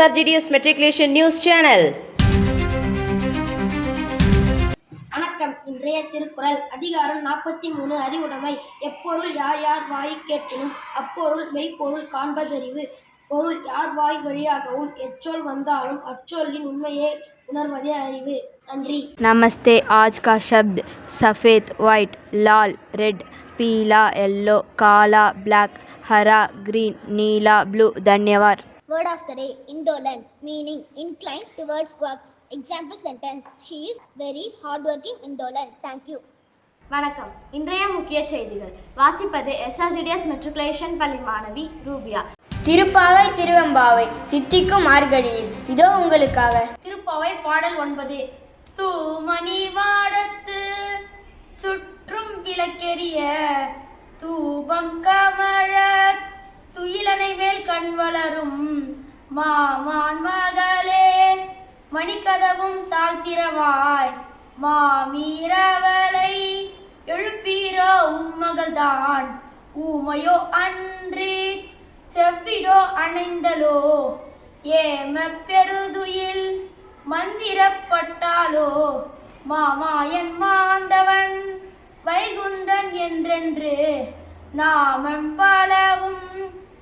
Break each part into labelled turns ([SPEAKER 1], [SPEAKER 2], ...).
[SPEAKER 1] SRGDS Matriculation News Channel.
[SPEAKER 2] வணக்கம். இன்றைய திருக்குறள் அதிகாரம் 43 அறிவுடைமை. எப்பொருள் யார் யார் வாய் கேட்பினும் அப்பொருள் மெய்ப்பொருள் காண்பதறிவு. பொருள் யார் வாய் வழியாகவும் எச்சொல் வந்தாலும் அச்சொல்லின் उन्मैये उणर्वदे அறிவு. நன்றி.
[SPEAKER 3] नमस्ते. आज का शब्द सफ़ेद वाइट, लाल रेड, पीला येलो, काला ब्लैक, हरा ग्रीन, नीला ब्लू. धन्यवाद.
[SPEAKER 4] Word of the day: indolent, meaning inclined towards works. Example sentence: She is very hardworking indolent. Thank you.
[SPEAKER 5] வணக்கம். இன்றைய முக்கிய செய்திகள் வாசிப்பது SRGDS மெட்ரிகுலேஷன் பள்ளி மாணவி ரூபியா.
[SPEAKER 6] திருப்பாவை திருவெம்பாவை தித்திக்கும் மார்கழியில் இதோ உங்களுக்காக.
[SPEAKER 5] திருப்பாவை பாடல் 9. தூமணி வாடத்து சுற்றும் விளக்கெரிய தூபம் கமழ துயிலனை மேல் கண் வளரும் மாமான் மகளே மணிக்கதவும் தாழ்த்திரவாய் மாமீரவளை எழுப்பீரோ உம்மகள்தான் ஊமையோ அன்றி செவ்விடோ அணைந்தலோ ஏம பெருதுயில் மந்திரப்பட்டாலோ மாமாயன் மாந்தவன் வைகுந்தன் என்றென்று நாமம் பலவும்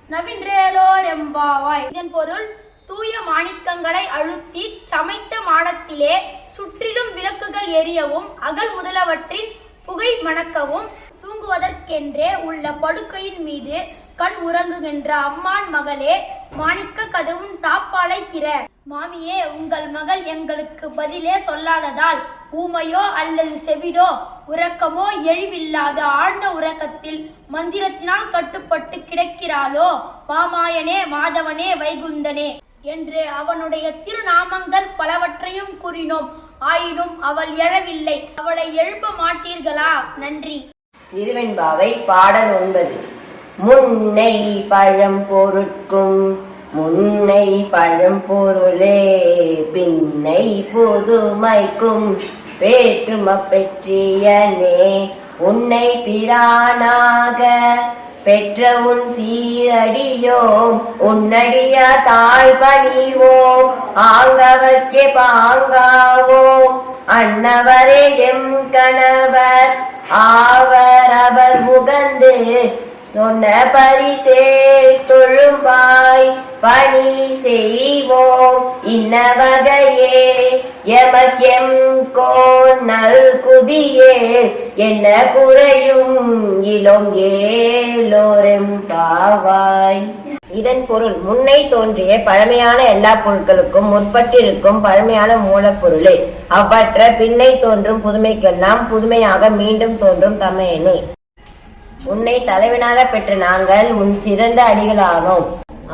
[SPEAKER 5] நவின்றேலோர் எம்பாவாய். இதன் பொருள்: தூய மாணிக்கங்களை அழுத்தி சமைத்த மாடத்திலே சுற்றிலும் விளக்குகள் எரியவும் அகல் முதலவற்றின் புகை மணக்கவும் தூங்குவதற்கென்றே உள்ள படுக்கையின் மீது கண் உறங்குகின்ற அம்மான் மகளே மாணிக்க கதவும் தாப்பாலை திற. மாமியே, உங்கள் மகள் எங்களுக்கு பதிலே சொல்லாததால் ஊமையோ அல்லது செவிடோ உறக்கமோ எழிவில்லாத ஆழ்ந்த உறக்கத்தில் மந்திரத்தினால் கட்டுப்பட்டு கிடக்கிறாளோ மாமாயனே மாதவனே வைகுந்தனே என்று அவனுடைய திருநாமங்கள் பலவற்றையும் கூறினோம். ஆயினும் அவள் எழவில்லை. அவளை எழுப்ப மாட்டீர்களா? நன்றி.
[SPEAKER 7] திருவெண்பாவை பாடல் 9. முன்னை பழம் பொருட்கும் முன்னை பழம் பொருளே பின்னை புதுமைக்கும் வேற்றும பெற்றியனே உன்னை பிரானாக பெற்ற உன் சீரடியோம் உன்னடிய தாழ் பணிவோம் ஆங்கவர்க்கே பாங்காவோம் அன்னவரே எம் கணவர் ஆவர் அவர் உகந்து சொன்ன பரிசே தொழும்பாய் பணி செய்வோம் இன்ன வகையே எமக்கெம் கோணல் குதியே என்ன குறையும் இளம் ஏலோரெம் பாவாய். இதன் பொருள்: முன்னை தோன்றிய பழமையான எல்லா பொருட்களுக்கும் முற்பட்டிருக்கும் பழமையான மூலப்பொருளே அவ்வற்ற பின்னை தோன்றும் புதுமைக்கெல்லாம் புதுமையாக மீண்டும் தோன்றும் தமையனே. உன்னை தலைவனாக பெற்ற நாங்கள் உன் சிறந்த அடிகளானோம்.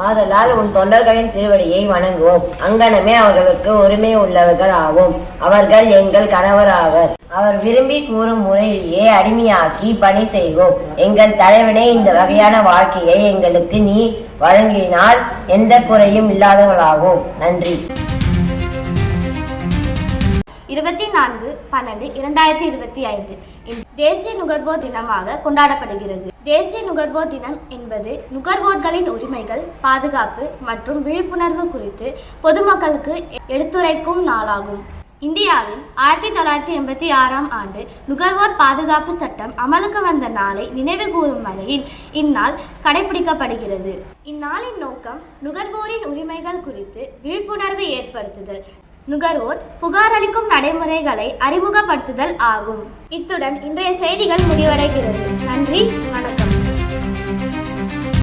[SPEAKER 7] ஆதலால் உன் தொண்டர்களின் திருவடியை வணங்குவோம். அங்கனமே அவர்களுக்கு உரிமை உள்ளவர்கள் ஆவோம். அவர்கள் எங்கள் கணவராவர். அவர் விரும்பி கூறும் முறையிலேயே அடிமையாக்கி பணி செய்வோம். எங்கள் தலைவனே, இந்த வகையான வாழ்க்கையை எங்களுக்கு நீ வழங்கினால் எந்த குறையும் இல்லாதவர்களாகும். நன்றி.
[SPEAKER 5] 24/12/2025 தேசிய நுகர்வோர் தினமாக கொண்டாடப்படுகிறது. தேசிய நுகர்வோர் தினம் என்பது நுகர்வோர்களின் உரிமைகள், பாதுகாப்பு மற்றும் விழிப்புணர்வு குறித்து பொதுமக்களுக்கு எடுத்துரைக்கும் நாளாகும். இந்தியாவில் 1986ஆம் ஆண்டு நுகர்வோர் பாதுகாப்பு சட்டம் அமலுக்கு வந்த நாளை நினைவு கூறும் வகையில் இந்நாள் கடைபிடிக்கப்படுகிறது. இந்நாளின் நோக்கம் நுகர்வோரின் உரிமைகள் குறித்து விழிப்புணர்வு ஏற்படுத்துதல், நுகர்வோர் புகார் அளிக்கும் நடைமுறைகளை அறிமுகப்படுத்துதல் ஆகும். இத்துடன் இன்றைய செய்திகள் முடிவடைகிறது. நன்றி, வணக்கம்.